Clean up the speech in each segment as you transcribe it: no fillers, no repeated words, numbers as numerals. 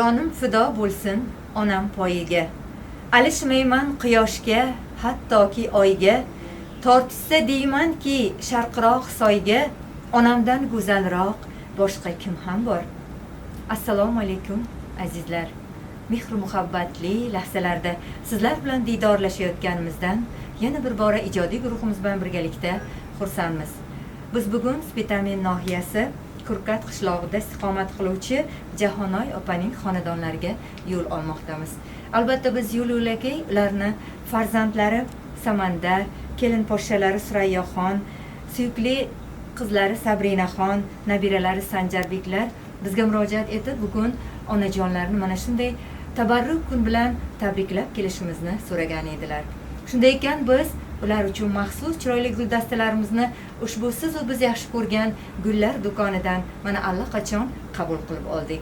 jonim fido bo'lsin onam poyiga. Alishmayman quyoshga, hattoki oyga. Tortishsa deymanki sharqroq soyga, onamdan go'zalroq boshqa kim ham bor? Assalomu alaykum azizlar. Mehr muhabbatli lahzalarda sizlar bilan diydorlashayotganimizdan yana bir bora ijodiy guruhimiz bilan birgalikda xursandmiz. Biz bugun Spitamin nohiyasi Kurkat qishlog'ida istiqomat qiluvchi Jahonoy opaning xonadonlariga yo'l olmoqdamiz. Albatta biz yo'l yo'lakay ularni farzandlari Samandar, kelin poshshalari Surayyoxon, suyukli qizlari Sabrinaxon, nabiralari Sanjarbeklar bizga murojaat etib, bugun onajonlarni mana shunday tabarruk kun bilan tabriklab kelishimizni so'ragan edilar. Shunday ekan biz ular uchun maxsus chiroyli guldastalarimizni ushbu siz va biz yaxshi ko'rgan gullar do'konidan mana allaqachon qabul qilib oldik.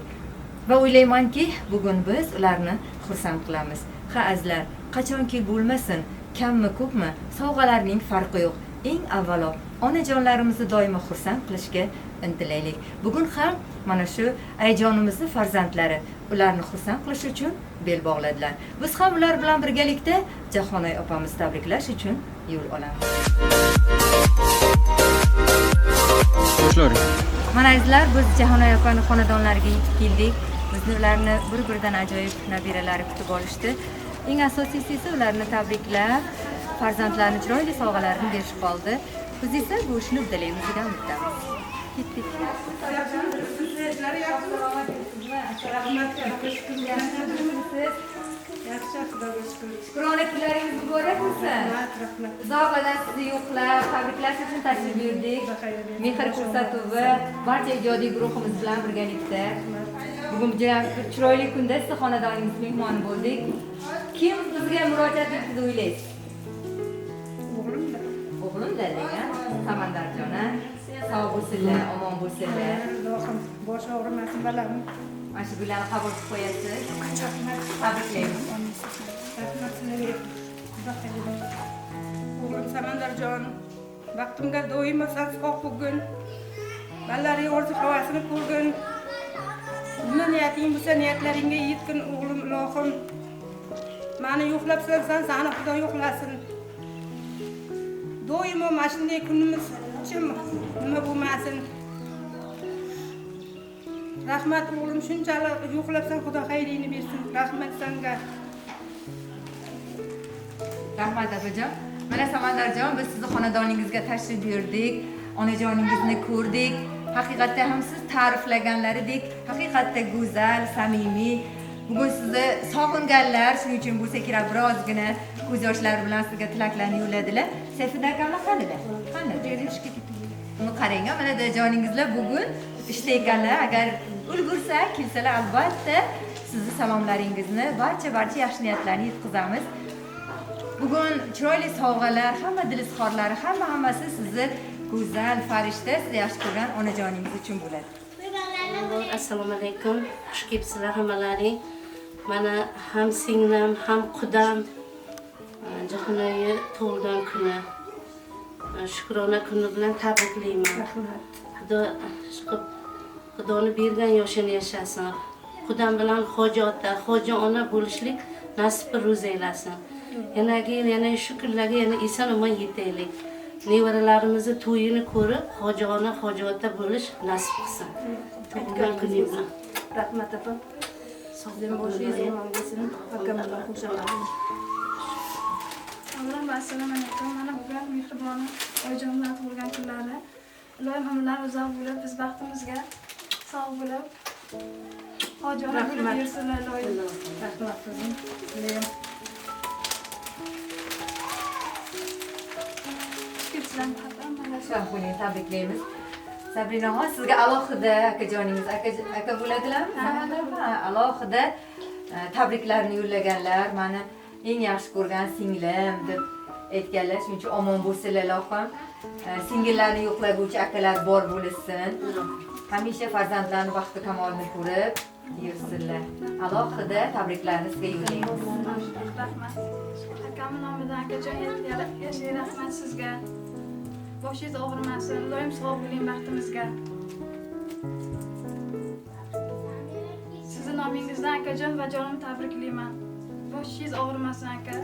Va o'ylaymanki, bugun biz ularni xursand qilamiz. Ha azizlar, qachonki bo'lmasin, kammi ko'pmi, sovg'alarning farqi yo'q. Eng avvalo onajonlarimizni doimo xursand qilishga intilaylik. Bugun ham mana shu ayajonimizning farzandlari ularni xursand qilish uchun bel bog'ladilar. Biz ham ular bilan birgalikda Jahonoy opamizni tabriklash uchun yo'l olamiz. Mana azizlar, biz Jahonoy opaning xonadonlariga yetib keldik. Bizni ularni bir-biridan ajoyib nabiralari kutib olishdi. Eng asosiysi esa ularni tabriklab, farzandlarni chiroyli sovg'alarini berish qoldi. Biz esa bu ishni uddalaymiz degan umiddamiz. Ketdik. Shukrona kunlaringiz muborak bo'lsin. Uzoqdan sizni yo'qlab, tabriklash uchun tashrif buyurdik. Mehr ko'rsatuvi barcha ijodiy guruhimiz bilan birgalikda bugun chiroyli kunda sizni xonadoningizning mehmoni bo'ldik. Kim bizga murojaat etdi deb o'ylaysiz? O'g'lim degan Samandarjona, sog' bo'lsinlar, omon bo'lsinlar. Bosh og'rimasin balam. Mana shu gullarni qabul qilib qo'yasiz. Tabriklaymiz. O'g'lim Samandarjon, vaqtimga doimo sog' bo'lgin. Balaring orzu havasini ko'rgin. Nima niyating bo'lsa niyatlaringga yetgin o'g'lim ilohim. Meni yo'qlabsan, seni Xudo yo'qlasin. Doimo mana shunday kunimiz nima bo'lmasin. Rahmat o'g'lim, shunchalik yo'qlabsan, Xudo xayringni bersin. Rahmat senga. Rahmat opajon. Mana Samandarjon, biz sizni xonadoningizga tashrif buyurdik. Onajoningizni ko'rdik. Haqiqatda ham siz ta'riflaganlaridek, haqiqatda go'zal, samimiy. Bugun sizni sog'inganlar, shuning uchun bo'lsa kerak birozgina ko'z yoshlari bilan sizga tilaklarni yo'lladilar. Sayfiddin akamlar qanida? Qanida? Ishga ketdi. Uni qarang, mana joningizlar bugun ishda ekanlar. Agar ulgursa, kelsalar albatta sizni salomlaringizni, barcha yaxshi niyatlarni yetkazamiz. Bugun chiroyli sovg'alar, hamma dil izhorlari, hammasi sizni go'zal farishta, sizni yaxshi ko'rgan onajoningiz uchun bo'ladi. Assalomu alaykum. Xush kelibsizlar hammalaring. Mana ham singlim, ham qudam Jahonoy tug'ilgan kuni. Shukrona kuni bilan tabriklayman. Xudoni bergan yoshini yashasin. Qudam bilan hoji ota, hoji ona bo'lishlik nasib ro'z aylasin. Yana shu kunlarga yana eson-omon yetaylik. Nevaralarimizni to'yini ko'rib, hoji ona, hoji ota bo'lish nasib qilsin. Tug'ilgan kuning bilan. Rahmat opa. Sizning boshingiz omon bo'lsin. Akam bilan xursandman. Assalomu alaykum. Mana bugun mehribon oyijon bilan tug'ilgan kunlari. Ilohim hammalar uzoq bo'lib, biz baxtimizga sog' bo'lib, hojona bo'lib yursinlar ilohim. Rahmat qizim. Shahbuni tabriklaymiz. Sabrinaxon, sizga alohida akajoningiz, aka bo'ladilarmi? Alohida tabriklarni yo'llaganlar. Meni eng yaxshi ko'rgan singlim deb aytganlar. Shuning uchun omon bo'lsinlar ilohim. Singillarni yo'qlaguvchi akalar bor bo'lsin. Hamisha farzandlarning baxti kamolini ko'rib yursinlar. Alohida tabriklarni sizga yo'llaymiz. Rahmat. Akamning nomidan akajon yashaylik, rahmat sizga. Boshingiz og'rimasin, doim sog' bo'ling baxtimizga. Sizni nomingizdan akajon va jonimni tabriklayman. Boshingiz og'rimasin aka.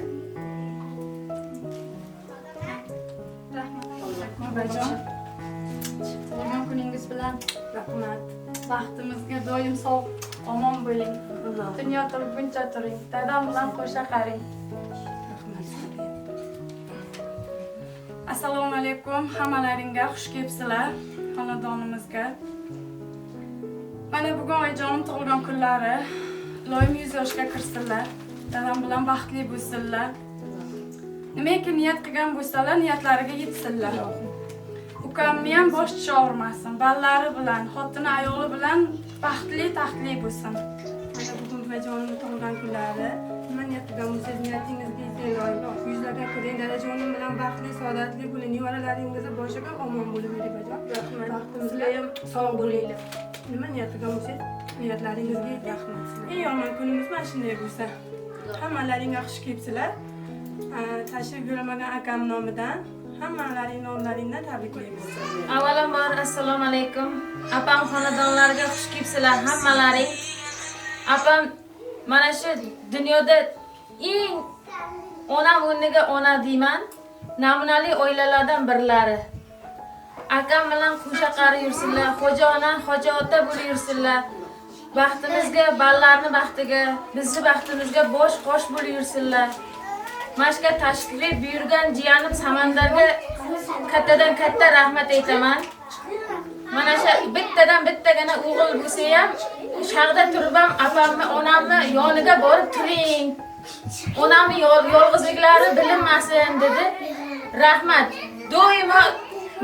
Rahmat. Onajon. Tug'ilgan kuningiz bilan rahmat. Baxtimizga doim sog', omon bo'ling. Dunyo turguncha turing. Dadam bilan qo'sha qaring. Assalomu alaykum. Hammalaringga xush kelibsizlar xonadonimizga. Mana bugun oyijonim tug'ilgan kunlari. Iloyim 100 yoshga kirsinlar. Dadam bilan baxtli bo'lsinlar. Nimaiki niyat qilgan bo'lsalar, niyatlariga yetsinlar. Ukamni ham bosh og'rimasin. Ballari bilan, xotini ayoli bilan baxtli, taxtli bo'lsin. Mana bugun oyijonimning tug'ilgan kunlari. Nima niyat qilgan bo'lsangiz, niyatingizga yetsin. Yuzlarga kiring, dadajonim bilan baxtli, saodatli bo'ling. Nevaralaringizni boshiga omon bo'lib yuring, bajon. Rahmat. Baxtimizga ham sog' bo'linglar. Nima niyat qilgan bo'lsangiz, niyatlaringizga yetsin. Eng yomon kunimiz mana shunday bo'lsa. Hammalaringga xush kelibsizlar. Tashrif buyurmagan akam nomidan hammalaring nomlaringdan tabriklaymiz. Avvalambor assalomu alaykum. Apam xonadonlariga xush kelibsizlar hammalaring. Apam mana shu dunyoda eng onam o'rniga ona deyman. Namunali oilalardan birlari. Akam bilan qo'sha qari yursinlar, xo'ja ona, xo'ja ota bo'lib yursinlar. Baxtimizga, ballarni baxtiga, bizni baxtimizga bosh qosh bo'lib yursinlar. Mashqa tashrif buyurgan jiyanim Samandarga kattadan katta rahmat aytaman. Mana shu bittadan bittagina o'g'il bo'lsa ham, shag'da turib ham apamni, onamni yoniga borib turing. Onamni yolg'izliklari bilinmasin dedi. Rahmat. Doimo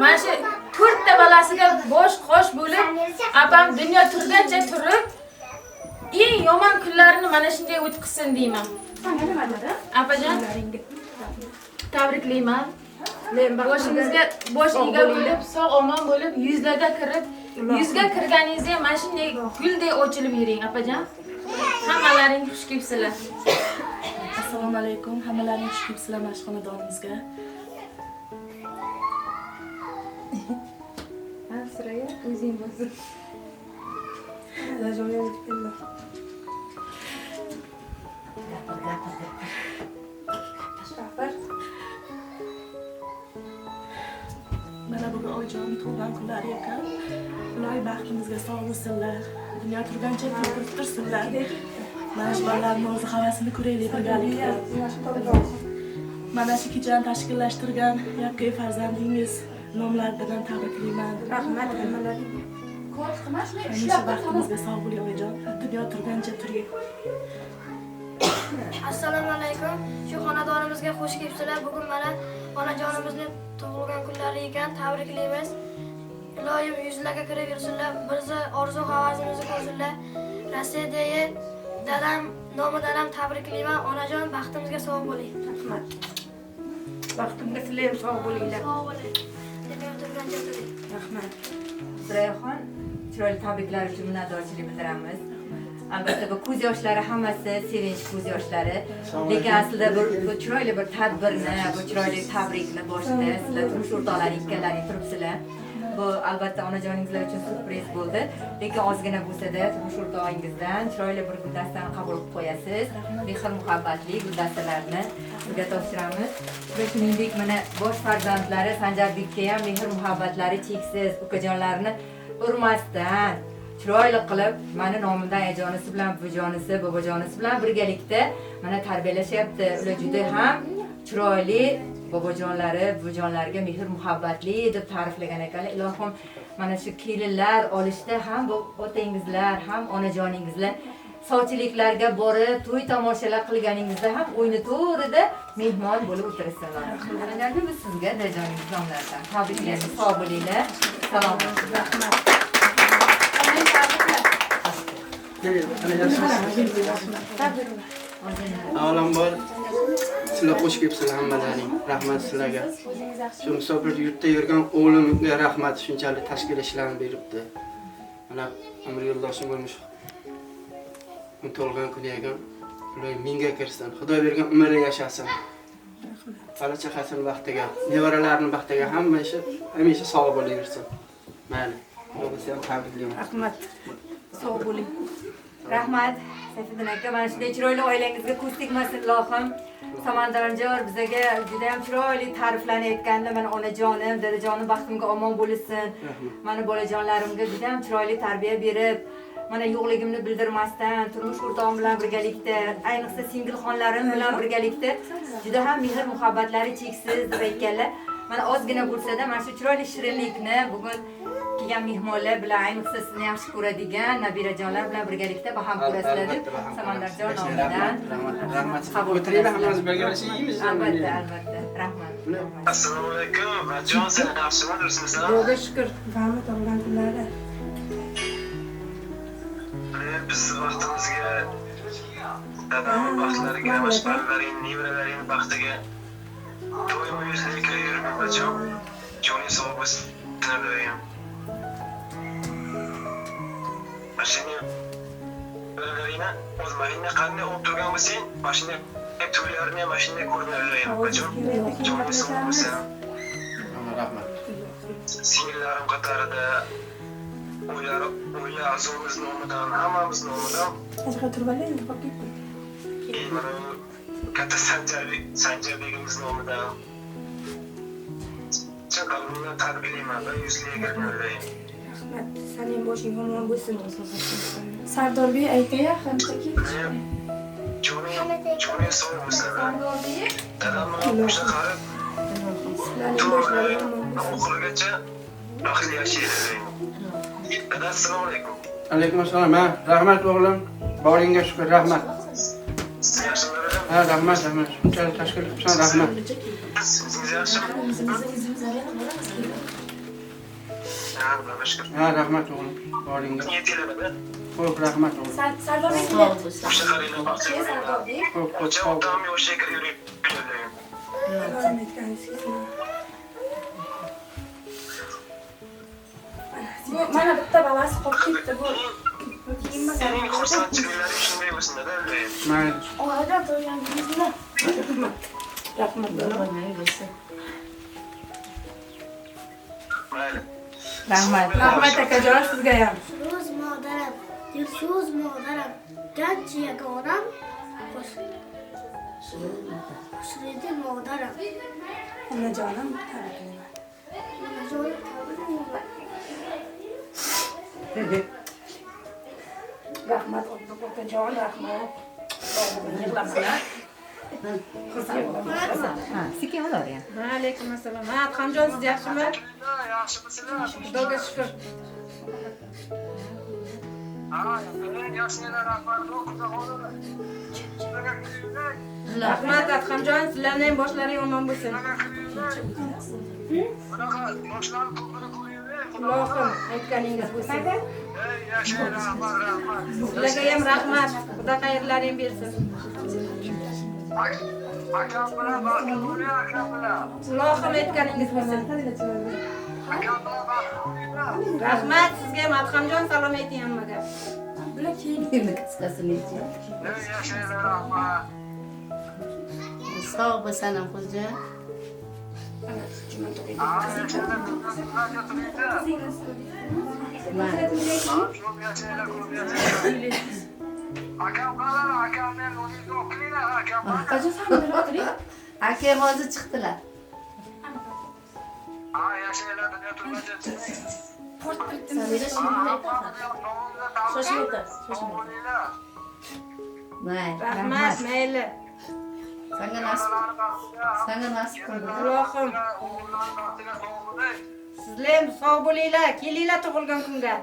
mana shu 4 ta balasiga bosh qosh bo'lib, apam dunyo turgancha turib, eng yomon kunlarini mana shunday o'tkazsin deyman. Apajon, tabriklayman. Boshingizga bosh ega bo'lib, sog' omon bo'lib, yuzlarga kirib, yuzga kirganingizda mana shunday guldek ochilib yuring, apajon. Hammalaring xush kelibsizlar. Assalomu alaykum. Hammalaring xush kelibsizlar mana shu xonadonimizga. Asraya o'zing bo'lsin. Dadajonim yetib keldi. Mana bugun oyijonim tug'ilgan kunlari ekan. Iloy baxtimizga sog' bo'lsinlar. Dunyo turgancha turib tursinlar. Mana shu bolalarning o'zi havasini ko'raylik birgalikda. Mana shu kechani tashkillashtirgan yakkayu farzandingiz nomlari bilan tabriklayman. Rahmat hammalaringga. Hamisha baxtimizga sog' bo'ling oyijon. Dunyo turgancha turing. Assalomu alaykum. Shu xonadonimizga xush kelibsizlar. Bugun mana onajonimizning tug'ilgan kunlari ekan, tabriklaymiz. Iloyim yuzlarga kirib yursinlar, bizni orzu havasimizni ko'rsinlar. Rossiyadagi dadam nomidan ham tabriklayman. Onajon, baxtimizga sog' bo'ling. Rahmat. Baxtimga sizlar ham sog' bo'linglar. Sog' bo'ling. Dunyo turgancha turing. Rahmat. Surayaxon, chiroyli tabriklar uchun minnatdorchilik bildiramiz. Albatta bu ko'z yoshlari hammasi sevinch ko'z yoshlari. Lekin aslida bu chiroyli bir tadbirni, bu chiroyli tabrikni boshida sizlar turmush o'rtoqlaring ikkalalaring turibsizlar. Bu albatta onajoningizlar uchun surpriz bo'ldi. Lekin ozgina bo'lsa-da turmush o'rtog'ingizdan chiroyli bir guldastani qabul qilib qo'yasiz. Mehr muhabbatli guldastalarni sizga topshiramiz. Va shuningdek mana bosh farzandlari Sanjarbekka ham mehr muhabbatlari cheksiz, ukajonlarini urmasdan chiroyli qilib mani nomimdan ajonisi bilan bujonisi, bobojonisi bilan birgalikda mana tarbiyalashyapti. Ular juda ham chiroyli bobojonlari, bujonlarga mehr muhabbatli deb ta'riflagan ekanlar. Ilohim mana shu kelinlar olishda ham bu otangizlar, ham onajoningizlar sovchiliklarga borib, to'y tomoshalar qilganingizda ham o'yini to'rida mehmon bo'lib o'tirsinlar. Rahmatlarni biz sizga dajoningiz nomlaridan tabriklaymiz. Sog' bo'linglar. Salomat. Rahmat. Avvalambor sizlar xush kelibsizlar hammalaring. Rahmat sizlarga. Shu musofir yurtda yurgan o'g'limga rahmat, shunchalik tashkil ishlarni beribdi. Mana umr yo'ldoshim bo'lmuş. Tug'ilgan kuni ekan. Ular menga kirsin. Xudo bergan umri yashasin. Bola chaqasini baxtiga, nevaralarini baxtiga hamisha sog' bo'laversin. Mayli. O'zim ham tabriklayman. Rahmat. Sog' bo'ling. Rahmat. Sayfiddin aka, mana shunday chiroyli oilangizga ko'z tegmasin ilohim. Samandarjon bizaga juda ham chiroyli ta'riflarni aytganda, mana onajonim, dadajonim baxtimga omon bo'lsin. Mana bolajonlarimga juda ham chiroyli tarbiya berib, mana yo'qligimni bildirmasdan, turmush o'rtog'im bilan birgalikda, ayniqsa singilxonlarim bilan birgalikda juda ham mehr muhabbatlari cheksiz deb aytganlar. Mana ozgina bo'lsa-da, mana shu chiroyli shirinlikni bugun kelgan mehmonlar bilan, ayniqsa sizni yaxshi ko'radigan nabirajonlar bilan birgalikda baham ko'rasizlar deb Samandarjon nomidan Rahmat. qabul O'tiringlar, qilasizlar. hammamiz birgalashib yeymiz. Albatta. Rahmat. Assalomu alaykum. Jon, sen yaxshiman, durustmisan? Xudoga shukur. Rahmat tug'ilgan kunlari. Biz vaqtimizga dadam baxtlariga, mashqalaring, nevaralaring baxtiga doimo yuzlariga kiraverib jon. Joning sog' bo'lsin. Doim. Mashina nevaralaringni o'z mashina qanday olib turgan bo'lsang, mashina to'ylarini ham mashina ko'rinaverayapti jon. Joning sog' bo'lsin. Rahmat. Singillarim qatorida o'ylar a'zomiz nomidan, hammamiz nomidan mana katta Sanjarbekimiz nomidan chin qalbimdan tabriklayman va yuzlariga kirmayman. Rahmat. Sening boshing omon bo'lsin. Sardorbek aytaya hamdaki. Joning sog' bo'lsin. Dadam bilan qo'shni qarib Sizlarning boshlaring omon bo'lsin. oxirigacha baxtli yashayveraylik. Dada, assalomu alaykum. Alaykum assalom. Rahmat o'g'lim. Boringga shukur, rahmat. Siz yaxshimisizlar? Ha, rahmat. Shunchalik tashkil qilibsan, rahmat. Siz yaxshimi? Ha, Xudoga shukur. Ha, rahmat o'g'lim. Boringga. Yetinglar. Xo'p, rahmat o'g'lim. O'sha qaranglar baxtiga. Xo'p, O'sha xo'p. odam yo'lga kirib Mana bitta balasi qolib ketdi bu. Sening xursandchiliklaring shunday bo'lsin dada. Mayli. Oiladan to'yganingizmi? Rahmat. Mayli. Rahmat akajon sizga ham. So'z modaram, dilso'z modaram, ganchi yagonam, Xushredi modaram. Onajonim tabriklayman. Onajonim tabriklayman. Rahmat okajon, rahmat. Yig'lamalar. Ha, sekin olar ya. Alaykum assalom. Ha, Xamjon siz yaxshimi? Yaxshimisizlar? Xudoga shukur. Ha, yaxshilar rahmat. Rahmat Adhamjon, sizlarning ham boshlaring omon bo'lsin. Bunaqa yoshlarni ko'pini ko'raylik. Ilohim aytganingiz bo'lsin. Yaxshi, rahmat. Sizlarga ham rahmat. Xudo xayrlaring bersin. Akam bilan baxtli bo'ling, akam bilan. Ilohim aytganingiz bo'lsin. Akam bilan baxtli bo'linglar. Rahmat sizga ham Adhamjon, salom ayting hammaga. Yaxshi, rahmat. Sog' bo'lsin xo'ja. Aka hozir chiqdilar. Rahmat, mayli. Senga nasib qildi. Ilohim sizlar ham sog' bo'linglar, kelinglar tug'ilgan kunga.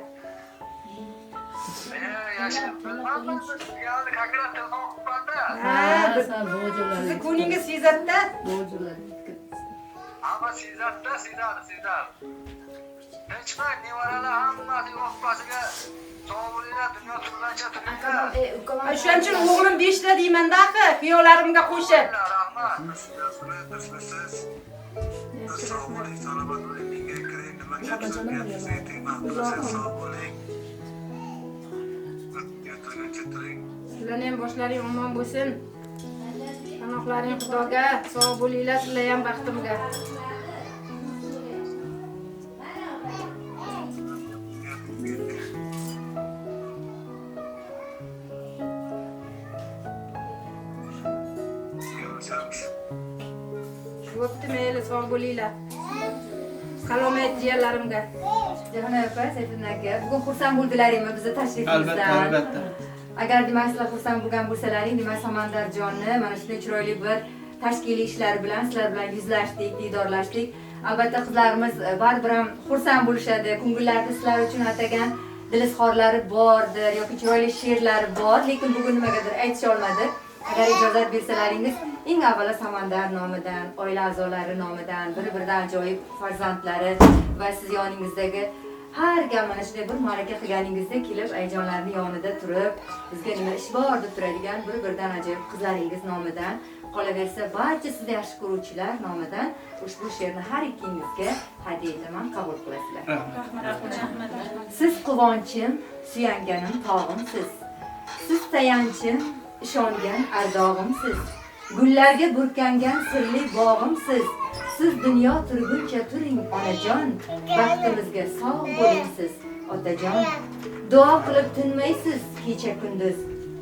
Sizni ko'ningiz sezadi-da. Ama sizlar. Hech payt nevaralar hammasi yo'qpasiga sog' bo'linglar, dunyo turgancha turinglar. O'shaning uchun o'g'lim 5 ta deyman-da, kuyovlarimga qo'shib. Sizlarning ham boshlaring omon bo'lsin. Panohlaring Xudoga, sog' bo'linglar, sizlar ham baxtimga. bo'pti mayli sog' bo'linglar. Salomat jiyanlarimga. Jahon opa, Sayfiddin aka, bugun xursand bo'ldilaringmi bizni tashrifimizdan? Albatta. Agar demak sizlar xursand bo'lgan bo'lsalaring, demak Samandarjonni mana shunday chiroyli bir tashkiliy ishlar bilan sizlar bilan yuzlashdik, diydorlashdik. Albatta qizlarimiz baribir ham xursand bo'lishadi. Ko'ngillarida sizlar uchun atagan dilizxorlari bordir yoki chiroyli she'rlari bor, lekin bugun nimagadir aytisha olmadi. Agar ijozat bersalaringiz, eng avvalo Samandar nomidan, oila a'zolari nomidan, bir-biridan ajoyib farzandlari va siz yoningizdagi har gal mana shunday bir ma'raka qilganingizda kelib ayjonlarni yonida turib, bizga nima ish bor deb turadigan bir-biridan ajoyib qizlaringiz nomidan, qolaversa barcha sizni yaxshi ko'ruvchilar nomidan ushbu she'rni har ikkingizga hadya etaman, qabul qilasizlar. Siz quvonchim, suyanganim tog'imsiz. Siz tayanchim, ishongan ardog'imsiz. Gullarga burkangan sirli bog'imsiz. Siz dunyo turguncha turing onajon, baxtimizga sog' bo'ling siz otajon. Duo qilib tinmaysiz kecha kunduz,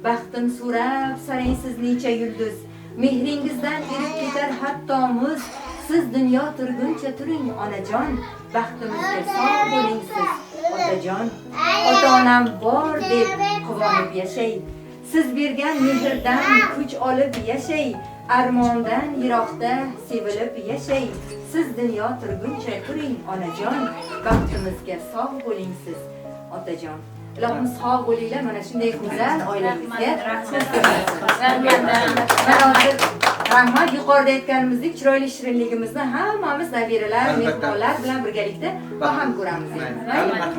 baxtim so'rab saraysiz necha yulduz. Mehringizdan erib ketar hatto muz. Siz dunyo turguncha turing onajon, baxtimizga sog' bo'ling siz otajon. Ota-onam bor deb quvonib yashay. Siz bergan mehrdan kuch olib yashay. Armondan yiroqda sevilib yashay. Siz dunyo turguncha turing onajon, baxtimizga sog' bo'ling siz otajon. Ilohim sog' bo'linglar mana shunday go'zal oilangizga. Rahmat, yuqorida aytganimizdek chiroyli shirinligimizni hammamiz nabiralar, mehmonlar bilan birgalikda baham ko'ramiz. Rahmat.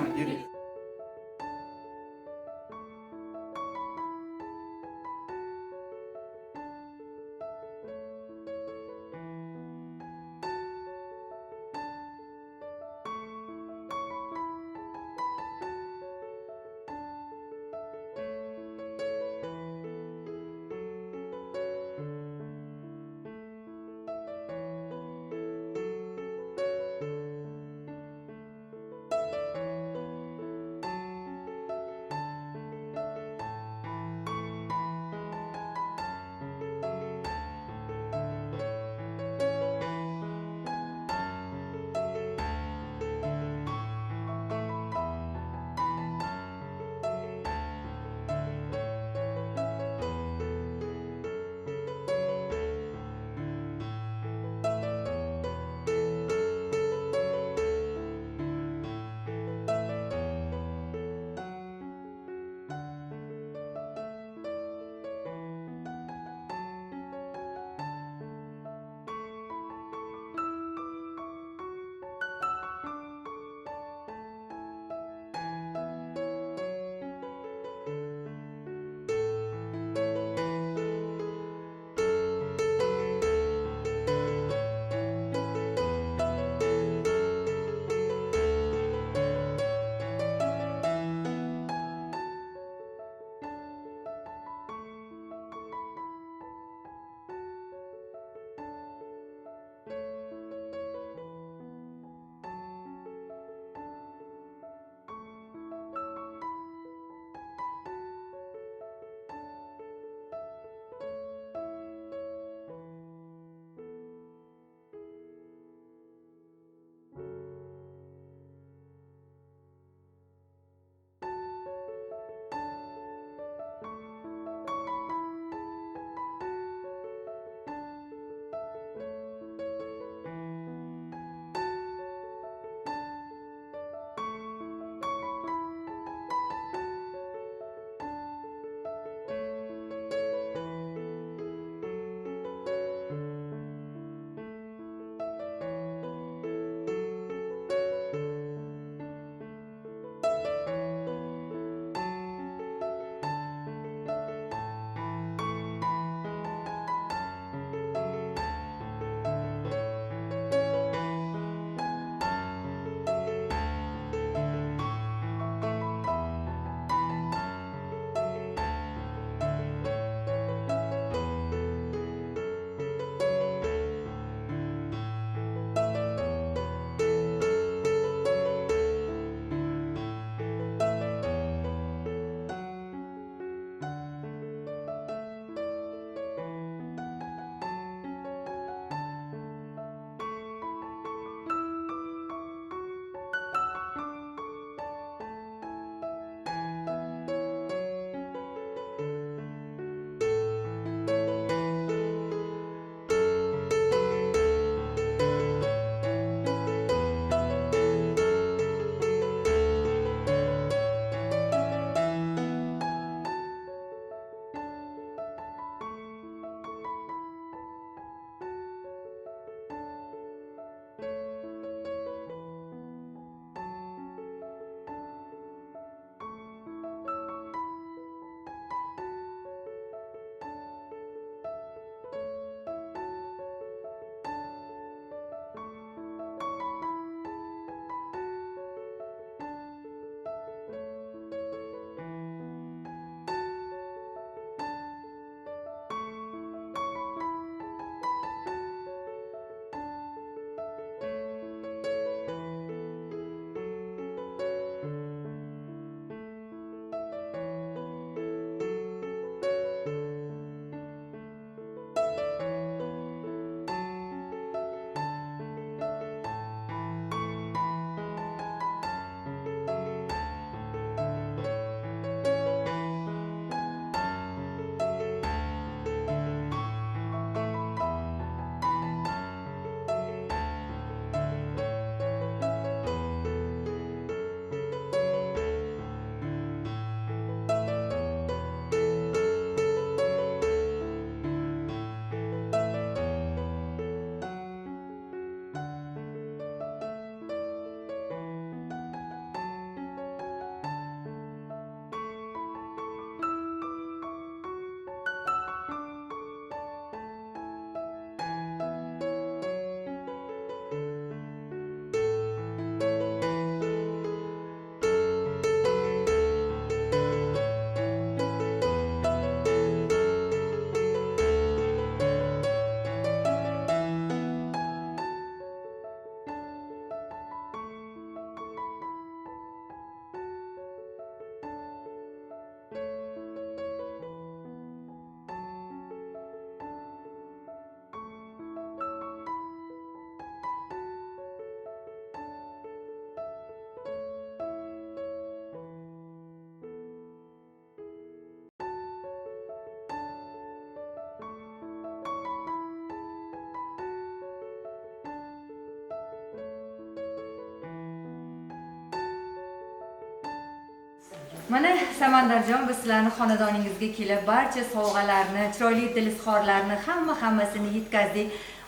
Mana Samandarjon biz sizlarni xonadoningizga kelib, barcha sovg'alarni, chiroyli dil izhorlarni hammasini yetkazdik.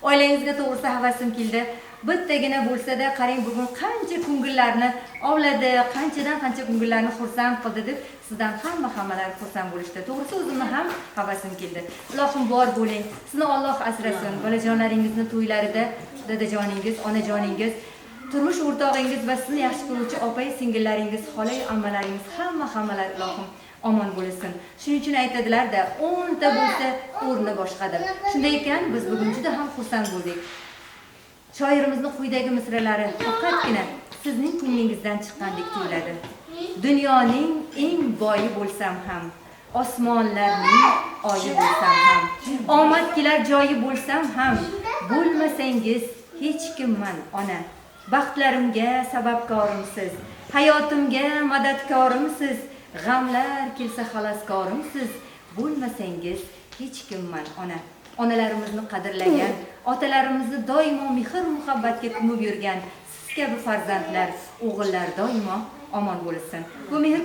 Oilangizga to'g'risi havasim keldi. Bittagina bo'lsa-da, qarang bugun qancha ko'ngillarni ovladi, qancha ko'ngillarni xursand qildi deb sizdan hammalar xursand bo'lishdi. To'g'risi o'zimni ham havasim keldi. Ilohim bor bo'ling. Sizni Alloh asrasin. Bolajonlaringizni to'ylarida dadajoningiz, onajoningiz, turmush o'rtog'ingiz va sizni yaxshi ko'ruvchi opay singillaringiz, xolay ammalaringiz hammalar ilohim omon bo'lsin. Shuning uchun aytadilar-da, 10 ta bo'lsa o'rni boshqadir. Shunday ekan, biz bugun juda ham xursand bo'ldik. Shoirimizning quyidagi misralari faqatgina sizning ko'nglingizdan chiqqandek tuyuladi. Dunyoning eng boyi bo'lsam ham, osmonlarning oyi bo'lsam ham, omad kelar joyi bo'lsam ham, bo'lmasangiz hech kimman ona. Baxtlarimga sababkorimsiz, hayotimga madadkorimsiz, g'amlar kelsa xaloskorimsiz, bo'lmasangiz hech kimman ona. Onalarimizni qadrlagan, otalarimizni doimo mehr muhabbatga ko'mib yurgan siz kabi farzandlar, o'g'illar doimo omon bo'lsin. Bu mehr